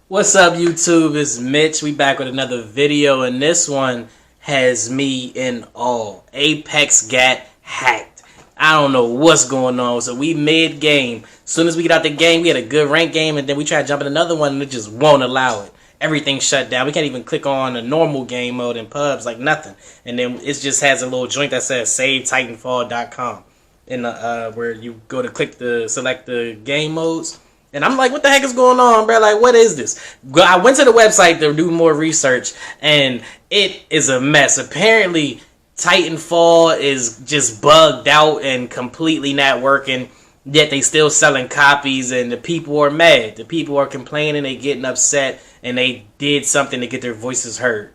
What's up, YouTube? It's Mitch. We back with another video, and this one has me in awe. Apex got hacked. I don't know what's going on. So we mid-game. As soon as we get out the game, we had a good rank game, and then we try to jump in another one, and it just won't allow it. Everything shut down. We can't even click on a normal game mode in pubs, like nothing. And then it just has a little joint that says SaveTitanfall.com. In the, where you go to select the game modes. And I'm like, what the heck is going on, bro? Like, what is this? I went to the website to do more research, and it is a mess. Apparently, Titanfall is just bugged out and completely not working, yet they still selling copies, and the people are mad. The people are complaining, they getting upset, and they did something to get their voices heard.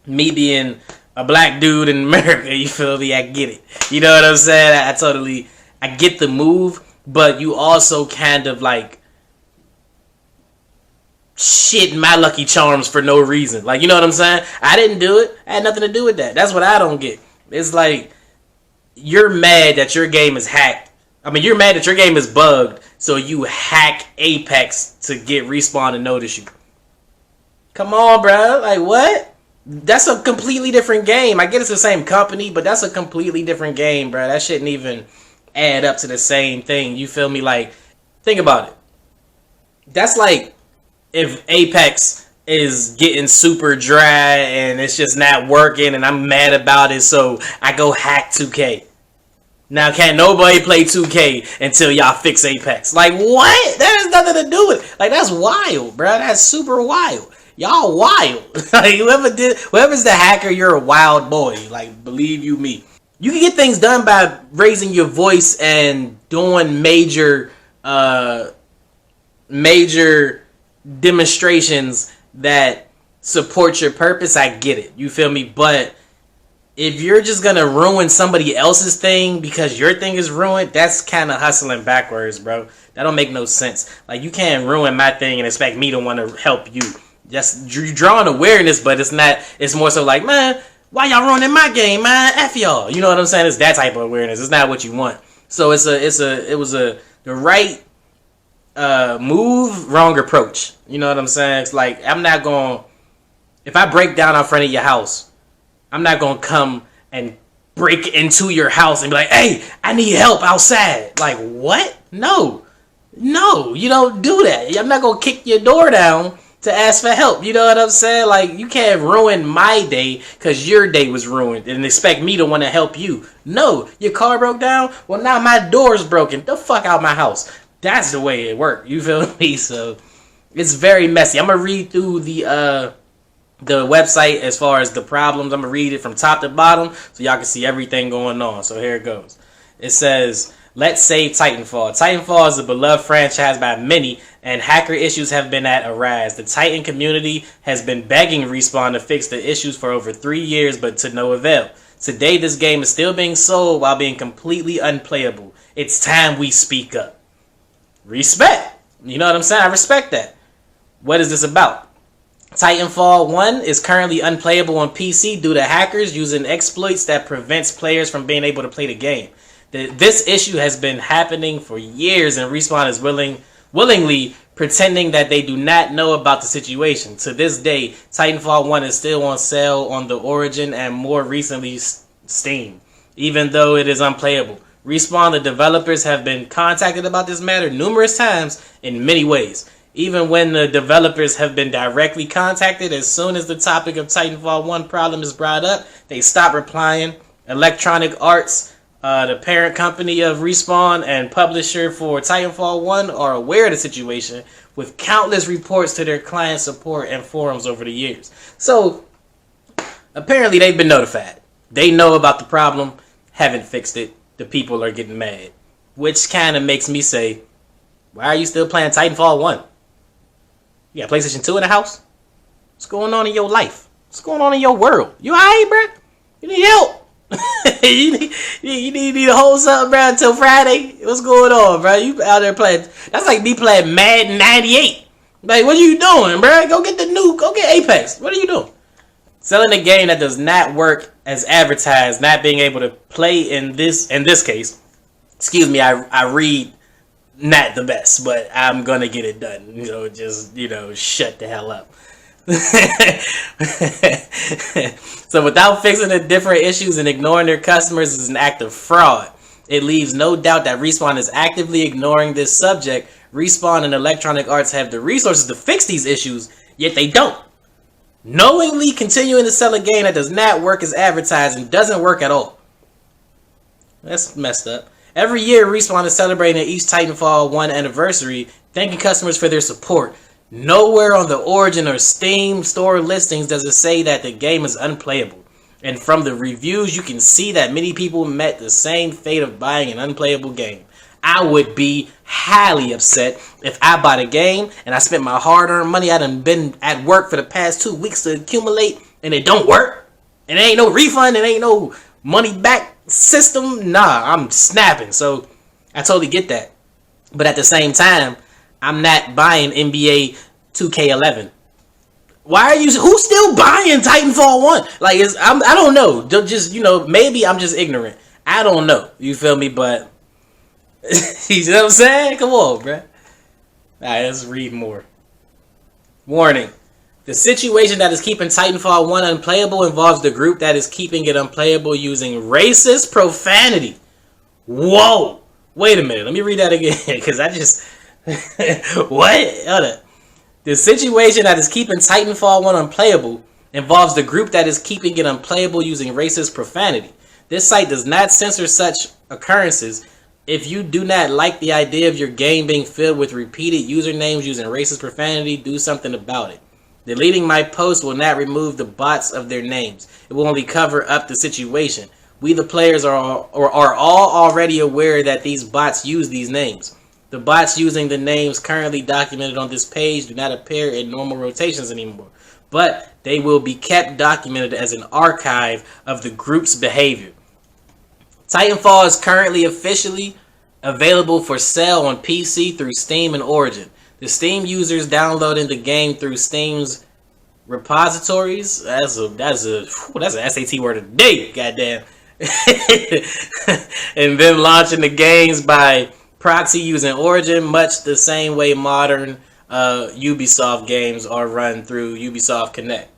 Me being a black dude in America, you feel me? I get it. You know what I'm saying? I get the move, but you also kind of like shit my Lucky Charms for no reason. Like, you know what I'm saying? I didn't do it. I had nothing to do with that. That's what I don't get. It's like, you're mad that your game is hacked. I mean, you're mad that your game is bugged, so you hack Apex to get Respawn to notice you. Come on, bro. Like, what? That's a completely different game. I get it's the same company, but that's a completely different game, bro. That shouldn't even add up to the same thing. You feel me? Like, think about it. That's like if Apex is getting super dry and it's just not working and I'm mad about it, so I go hack 2K. Now can't nobody play 2K until y'all fix Apex. Like, what? That has nothing to do with it. Like, that's wild, bro. That's super wild. Y'all wild. Like, whoever's the hacker, you're a wild boy. Like, believe you me. You can get things done by raising your voice and doing major demonstrations that support your purpose. I get it. You feel me? But if you're just gonna ruin somebody else's thing because your thing is ruined, that's kind of hustling backwards, bro. That don't make no sense. Like, you can't ruin my thing and expect me to want to help you. Just you drawing awareness, but it's not. It's more so like, man, why y'all ruining my game, man? F y'all. You know what I'm saying? It's that type of awareness. It's not what you want. So it was the right move, wrong approach. You know what I'm saying? It's like, I'm not going, if I break down in front of your house, I'm not going to come and break into your house and be like, hey, I need help outside. Like, what? No, you don't do that. I'm not going to kick your door down to ask for help. You know what I'm saying? Like, you can't ruin my day because your day was ruined and expect me to want to help you. No, your car broke down? Well, now my door's broken. The fuck out my house. That's the way it worked. You feel me? So it's very messy. I'm gonna read through the website as far as the problems. I'm gonna read it from top to bottom so y'all can see everything going on. So here it goes. It says, let's save Titanfall. Titanfall is a beloved franchise by many, and hacker issues have been at a rise. The Titan community has been begging Respawn to fix the issues for over 3 years, but to no avail. Today, this game is still being sold while being completely unplayable. It's time we speak up. Respect. You know what I'm saying? I respect that. What is this about? Titanfall 1 is currently unplayable on PC due to hackers using exploits that prevents players from being able to play the game. This issue has been happening for years, and Respawn is willingly pretending that they do not know about the situation. To this day, Titanfall 1 is still on sale on the Origin and more recently Steam, even though it is unplayable. Respawn, the developers, have been contacted about this matter numerous times in many ways. Even when the developers have been directly contacted, as soon as the topic of Titanfall 1 problem is brought up, they stop replying. Electronic Arts, the parent company of Respawn and publisher for Titanfall 1, are aware of the situation with countless reports to their client support and forums over the years. So, apparently they've been notified. They know about the problem, haven't fixed it. The people are getting mad. Which kind of makes me say, why are you still playing Titanfall 1? You got PlayStation 2 in the house? What's going on in your life? What's going on in your world? You alright, bro? You need help? you need to hold something, bro, until Friday? What's going on, bro? You out there playing. That's like me playing Madden 98. Like, what are you doing, bro? Go get Apex. What are you doing? Selling a game that does not work as advertised, not being able to play in this case. Excuse me, I read not the best, but I'm gonna get it done. Just shut the hell up. So without fixing the different issues and ignoring their customers is an act of fraud. It leaves no doubt that Respawn is actively ignoring this subject. Respawn and Electronic Arts have the resources to fix these issues, yet they don't. Knowingly continuing to sell a game that does not work as advertised and doesn't work at all. That's messed up. Every year, Respawn is celebrating each Titanfall 1 anniversary, thanking customers for their support. Nowhere on the Origin or Steam store listings does it say that the game is unplayable. And from the reviews, you can see that many people met the same fate of buying an unplayable game. I would be highly upset if I bought a game and I spent my hard-earned money. I done been at work for the past 2 weeks to accumulate, and it don't work. And there ain't no refund, and ain't no money back system. Nah, I'm snapping. So I totally get that. But at the same time, I'm not buying NBA 2K11. Why are you? Who's still buying Titanfall 1? Like, I don't know. Just maybe I'm just ignorant. I don't know. You feel me? But you know what I'm saying? Come on, bruh. Alright, let's read more. Warning. The situation that is keeping Titanfall 1 unplayable involves the group that is keeping it unplayable using racist profanity. Whoa! Wait a minute. Let me read that again, because I just... What? Hold up. The situation that is keeping Titanfall 1 unplayable involves the group that is keeping it unplayable using racist profanity. This site does not censor such occurrences. If you do not like the idea of your game being filled with repeated usernames using racist profanity, do something about it. Deleting my post will not remove the bots of their names. It will only cover up the situation. We, the players, are all already aware that these bots use these names. The bots using the names currently documented on this page do not appear in normal rotations anymore, but they will be kept documented as an archive of the group's behavior. Titanfall is currently officially available for sale on PC through Steam and Origin. The Steam users downloading the game through Steam's repositories, that's a SAT word of the day, goddamn. And then launching the games by proxy using Origin, much the same way modern Ubisoft games are run through Ubisoft Connect.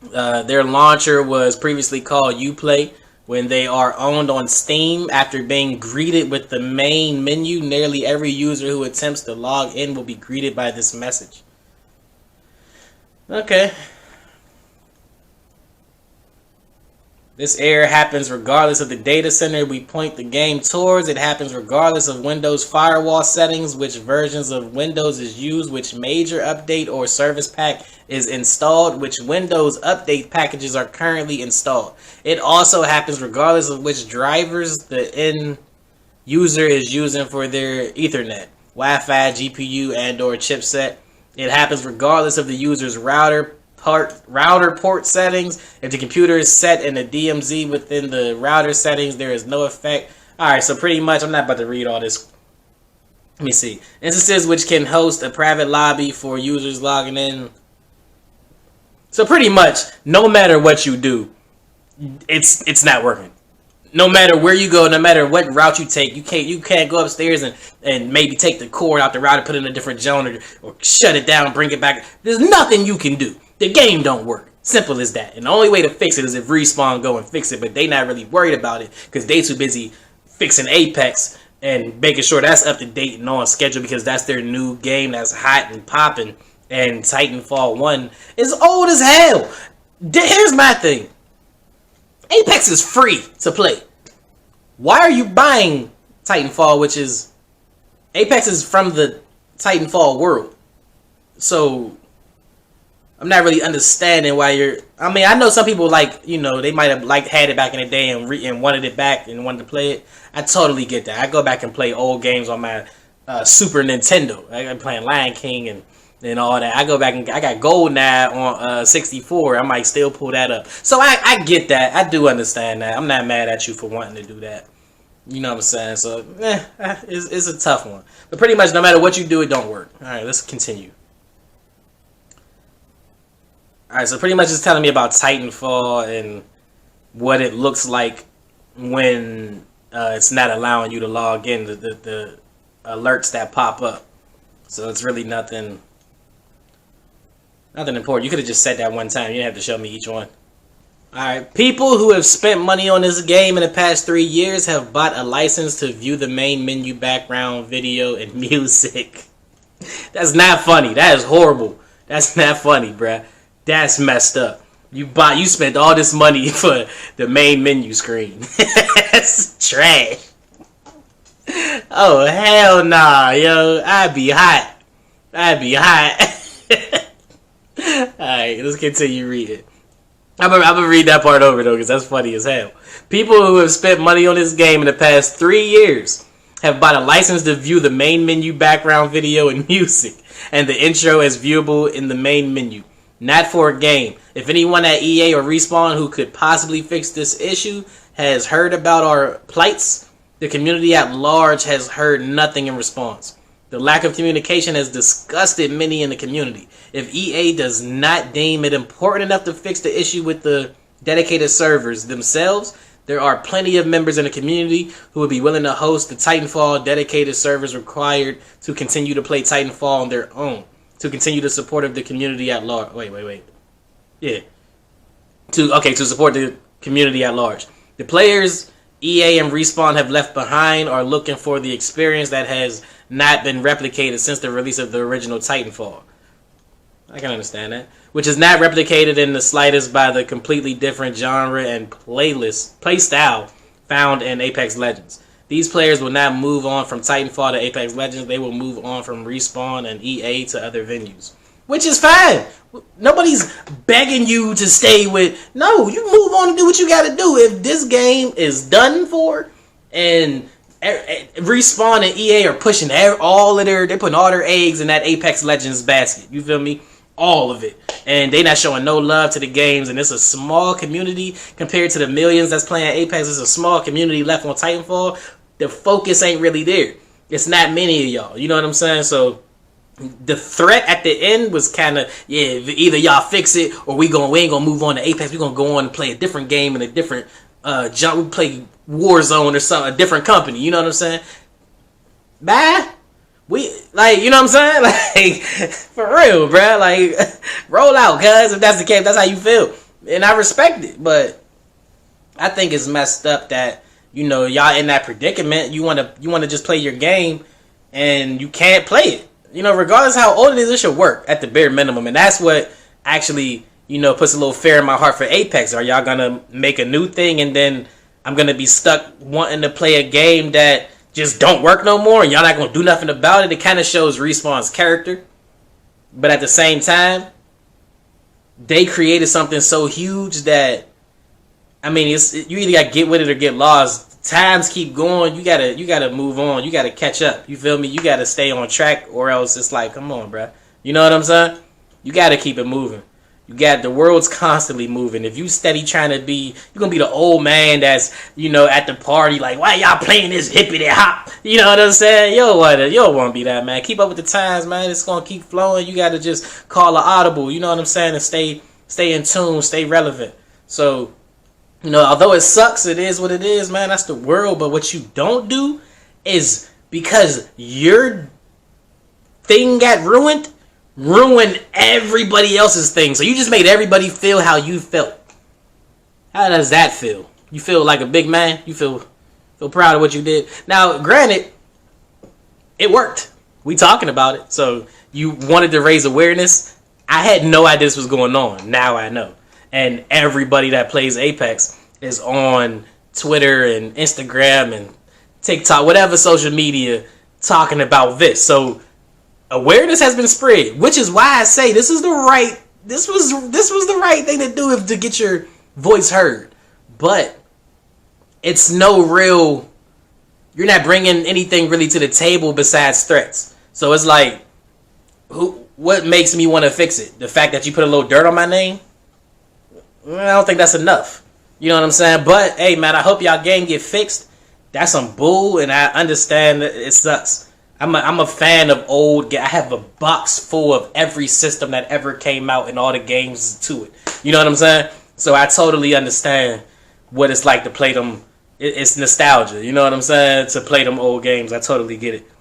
Their launcher was previously called Uplay. When they are owned on Steam, after being greeted with the main menu, nearly every user who attempts to log in will be greeted by this message. Okay. This error happens regardless of the data center we point the game towards. It happens regardless of Windows firewall settings, which versions of Windows is used, which major update or service pack is installed, which Windows update packages are currently installed. It also happens regardless of which drivers the end user is using for their Ethernet, Wi-Fi, GPU, and or chipset. It happens regardless of the user's router port settings. If the computer is set in the DMZ within the router settings, there is no effect. Alright, so pretty much, I'm not about to read all this. Let me see. Instances which can host a private lobby for users logging in. So pretty much, no matter what you do, it's not working. No matter where you go, no matter what route you take, you can't go upstairs and maybe take the cord out the router, put it in a different zone, or shut it down, bring it back. There's nothing you can do. The game don't work. Simple as that. And the only way to fix it is if Respawn go and fix it, but they not really worried about it because they too busy fixing Apex and making sure that's up to date and on schedule because that's their new game that's hot and popping. And Titanfall 1 is old as hell. Here's my thing. Apex is free to play. Why are you buying Titanfall, which is... Apex is from the Titanfall world. So... I'm not really understanding why you're... I mean, I know some people they might have had it back in the day and wanted it back and wanted to play it. I totally get that. I go back and play old games on my Super Nintendo. I'm playing Lion King and all that. I go back and I got GoldenEye on 64. I might still pull that up. So I get that. I do understand that. I'm not mad at you for wanting to do that. You know what I'm saying? So, it's a tough one. But pretty much no matter what you do, it don't work. All right, let's continue. Alright, so pretty much it's telling me about Titanfall and what it looks like when it's not allowing you to log in. The alerts that pop up. So it's really nothing important. You could have just said that one time. You didn't have to show me each one. Alright, people who have spent money on this game in the past 3 years have bought a license to view the main menu, background, video, and music. That's not funny. That is horrible. That's not funny, bruh. That's messed up. You spent all this money for the main menu screen. That's trash. Oh, hell nah, yo. I'd be hot. Alright, let's continue reading. I'm gonna read that part over though, because that's funny as hell. People who have spent money on this game in the past 3 years have bought a license to view the main menu, background, video, and music, and the intro is viewable in the main menu. Not for a game. If anyone at EA or Respawn who could possibly fix this issue has heard about our plights, the community at large has heard nothing in response. The lack of communication has disgusted many in the community. If EA does not deem it important enough to fix the issue with the dedicated servers themselves, there are plenty of members in the community who would be willing to host the Titanfall dedicated servers required to continue to play Titanfall on their own, to continue the support of the community at large. Wait. Yeah. To support the community at large. The players EA and Respawn have left behind are looking for the experience that has not been replicated since the release of the original Titanfall. I can understand that. Which is not replicated in the slightest by the completely different genre and play style found in Apex Legends. These players will not move on from Titanfall to Apex Legends. They will move on from Respawn and EA to other venues. Which is fine. Nobody's begging you to stay with... No, you move on and do what you gotta do. If this game is done for and Respawn and EA are pushing they're putting all their eggs in that Apex Legends basket. You feel me? All of it. And they not showing no love to the games, and it's a small community compared to the millions that's playing Apex. It's a small community left on Titanfall. The focus ain't really there. It's not many of y'all. You know what I'm saying? So the threat at the end was kind of, either y'all fix it or we ain't gonna move on to Apex. We're gonna go on and play a different game in a different we play Warzone or something, a different company. You know what I'm saying? Bye. You know what I'm saying? Like, for real, bruh. Like, roll out, cuz, if that's the case, that's how you feel. And I respect it, but I think it's messed up that, y'all in that predicament. You wanna just play your game, and you can't play it. Regardless of how old it is, it should work at the bare minimum. And that's what actually, puts a little fear in my heart for Apex. Are y'all gonna make a new thing, and then I'm gonna be stuck wanting to play a game that just don't work no more, and y'all not gonna do nothing about it? It kind of shows Respawn's character, but at the same time, they created something so huge that, I mean, you either gotta get with it or get lost. Times keep going. You gotta move on. You gotta catch up. You feel me? You gotta stay on track, or else it's like, come on, bruh. You know what I'm saying? You gotta keep it moving. The world's constantly moving. If you steady trying to be, you're gonna be the old man that's, at the party, like, why y'all playing this hippity hop? You know what I'm saying? You don't want to be that, man. Keep up with the times, man. It's gonna keep flowing. You gotta just call an audible. You know what I'm saying? And stay in tune, stay relevant. So, although it sucks, it is what it is, man. That's the world. But what you don't do is, because your thing got ruined everybody else's thing. So you just made everybody feel how you felt. How does that feel? You feel like a big man? You feel proud of what you did? Now, granted, it worked. We talking about it. So you wanted to raise awareness. I had no idea this was going on. Now I know. And everybody that plays Apex is on Twitter and Instagram and TikTok, whatever social media, talking about this. So awareness has been spread, which is why I say this was the right thing to do to get your voice heard. But it's no real, you're not bringing anything really to the table besides threats. So it's like, what makes me want to fix it? The fact that you put a little dirt on my name? I don't think that's enough. You know what I'm saying? But hey, man, I hope y'all game get fixed. That's some bull, and I understand that it sucks. I'm a fan of old. I have a box full of every system that ever came out and all the games to it. You know what I'm saying? So I totally understand what it's like to play them. It's nostalgia. You know what I'm saying? To play them old games. I totally get it.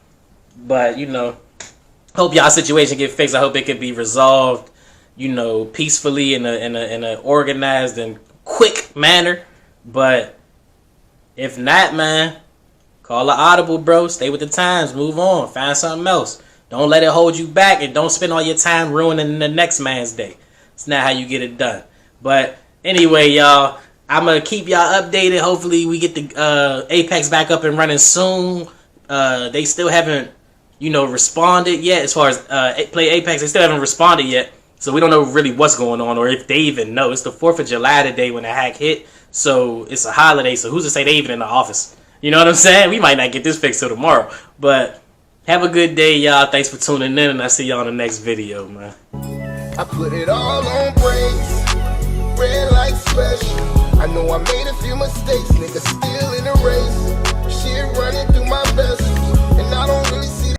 But you know, hope y'all situation get fixed. I hope it could be resolved, you know, peacefully in a organized and quick manner. But if not, man, call an audible, bro. Stay with the times. Move on. Find something else. Don't let it hold you back, and don't spend all your time ruining the next man's day. It's not how you get it done. But anyway, y'all, I'm gonna keep y'all updated. Hopefully, we get the Apex back up and running soon. They still haven't, you know, responded yet as far as play Apex. They still haven't responded yet, so we don't know really what's going on or if they even know. It's the 4th of July today when the hack hit, so it's a holiday. So who's to say they even in the office? You know what I'm saying? We might not get this fixed till tomorrow. But have a good day, y'all. Thanks for tuning in, and I'll see y'all in the next video, man. I put it all on brakes, red light special. I know I made a few mistakes, nigga, still in the race. Shit running through my